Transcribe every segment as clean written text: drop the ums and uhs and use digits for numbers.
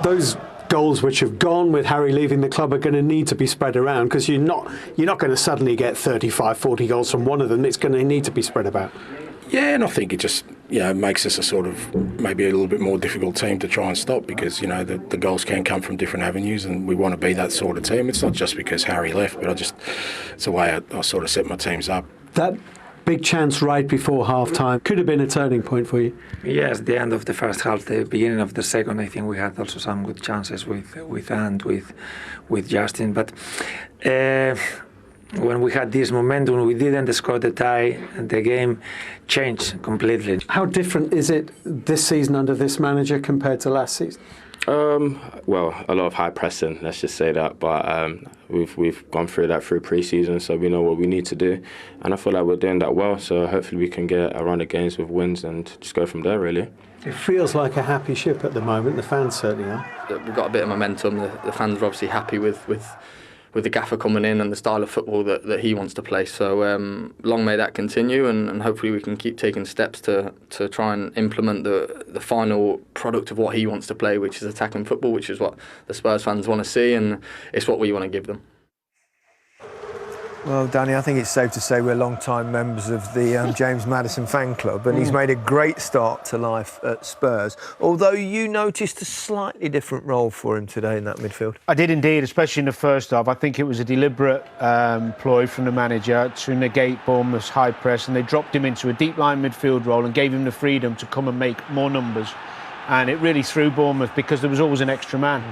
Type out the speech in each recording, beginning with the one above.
those goals which have gone with Harry leaving the club are going to need to be spread around, because you're not going to suddenly get 35, 40 goals from one of them. It's going to need to be spread about. Yeah, and I think it just makes us a sort of maybe a little bit more difficult team to try and stop, because the goals can come from different avenues, and we want to be that sort of team. It's not just because Harry left, but it's the way I sort of set my teams up. That big chance right before half-time could have been a turning point for you. Yes, the end of the first half, the beginning of the second, I think we had also some good chances with Ant, with Justin. But when we had this momentum, we didn't score the tie, and the game changed completely. How different is it this season under this manager compared to last season? Well, a lot of high pressing, let's just say that. But we've gone through that through pre-season, so we know what we need to do. And I feel like we're doing that well, so hopefully we can get a run of games with wins and just go from there, really. It feels like a happy ship at the moment. The fans certainly are. We've got a bit of momentum. The fans are obviously happy with the gaffer coming in and the style of football that he wants to play. So long may that continue, and hopefully we can keep taking steps to try and implement the final product of what he wants to play, which is attacking football, which is what the Spurs fans want to see, and it's what we want to give them. Well, Danny, I think it's safe to say we're long-time members of the James Maddison fan club, and he's made a great start to life at Spurs, although you noticed a slightly different role for him today in that midfield. I did indeed, especially in the first half. I think it was a deliberate ploy from the manager to negate Bournemouth's high press, and they dropped him into a deep-line midfield role and gave him the freedom to come and make more numbers. And it really threw Bournemouth, because there was always an extra man.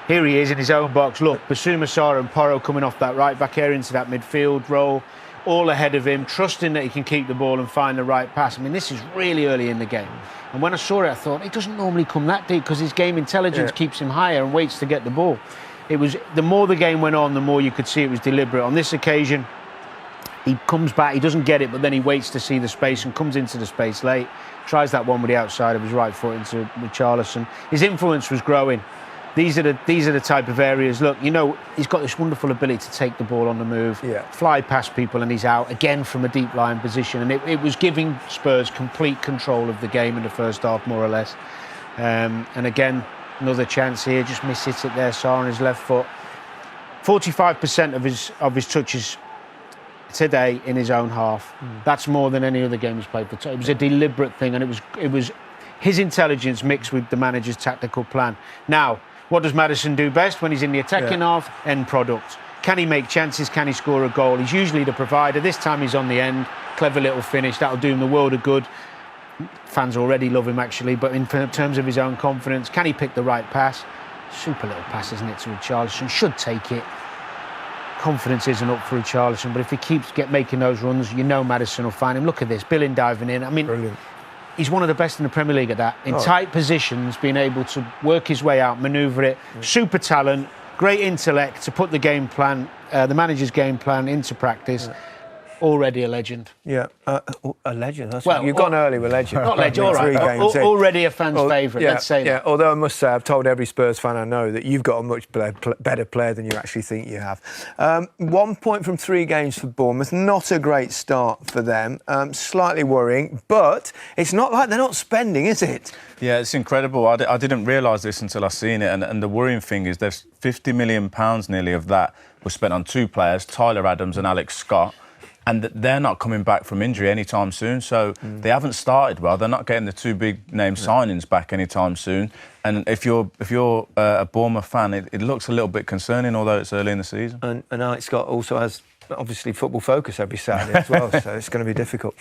Here he is in his own box. Look, Basuma Sarr and Porro coming off that right back area into that midfield role, all ahead of him, trusting that he can keep the ball and find the right pass. I mean, this is really early in the game. And when I saw it, I thought, it doesn't normally come that deep, because his game intelligence keeps him higher and waits to get the ball. It was, the more the game went on, the more you could see it was deliberate. On this occasion, he comes back, he doesn't get it, but then he waits to see the space and comes into the space late. Tries that one with the outside of his right foot into Richarlison. His influence was growing. These are the type of areas. Look, he's got this wonderful ability to take the ball on the move, fly past people, and he's out again from a deep line position. And it was giving Spurs complete control of the game in the first half, more or less. And again, another chance here, just miss-hits it there, Sarr on his left foot. 45% of his touches today in his own half. That's more than any other game he's played for. It was a deliberate thing, and it was his intelligence mixed with the manager's tactical plan. Now, what does Maddison do best when he's in the attacking half? End product. Can he make chances? Can he score a goal? He's usually the provider. This time he's on the end. Clever little finish. That'll do him the world of good. Fans already love him, actually. But in terms of his own confidence, can he pick the right pass? Super little pass, isn't it, to Richarlison? Should take it. Confidence isn't up for Richarlison, but if he keeps making those runs, Maddison will find him. Look at this. Billing diving in. I mean, brilliant. He's one of the best in the Premier League at that. In tight positions, being able to work his way out, manoeuvre it. Super talent, great intellect to put the game plan, the manager's game plan into practice. Already a legend. Yeah, a legend. That's you've gone early with legend. Not legend, all right. Already a fan's favourite, let's say that. Although I must say, I've told every Spurs fan I know that you've got a much better player than you actually think you have. 1 point from 3 games for Bournemouth. Not a great start for them. Slightly worrying, but it's not like they're not spending, is it? Yeah, it's incredible. I didn't realise this until I seen it. And the worrying thing is there's £50 million nearly of that was spent on 2 players, Tyler Adams and Alex Scott. And they're not coming back from injury anytime soon, so they haven't started well. They're not getting the 2 big-name signings back anytime soon. And if you're a Bournemouth fan, it looks a little bit concerning, although it's early in the season. And Alex Scott also has, obviously, Football Focus every Saturday as well, so it's going to be difficult.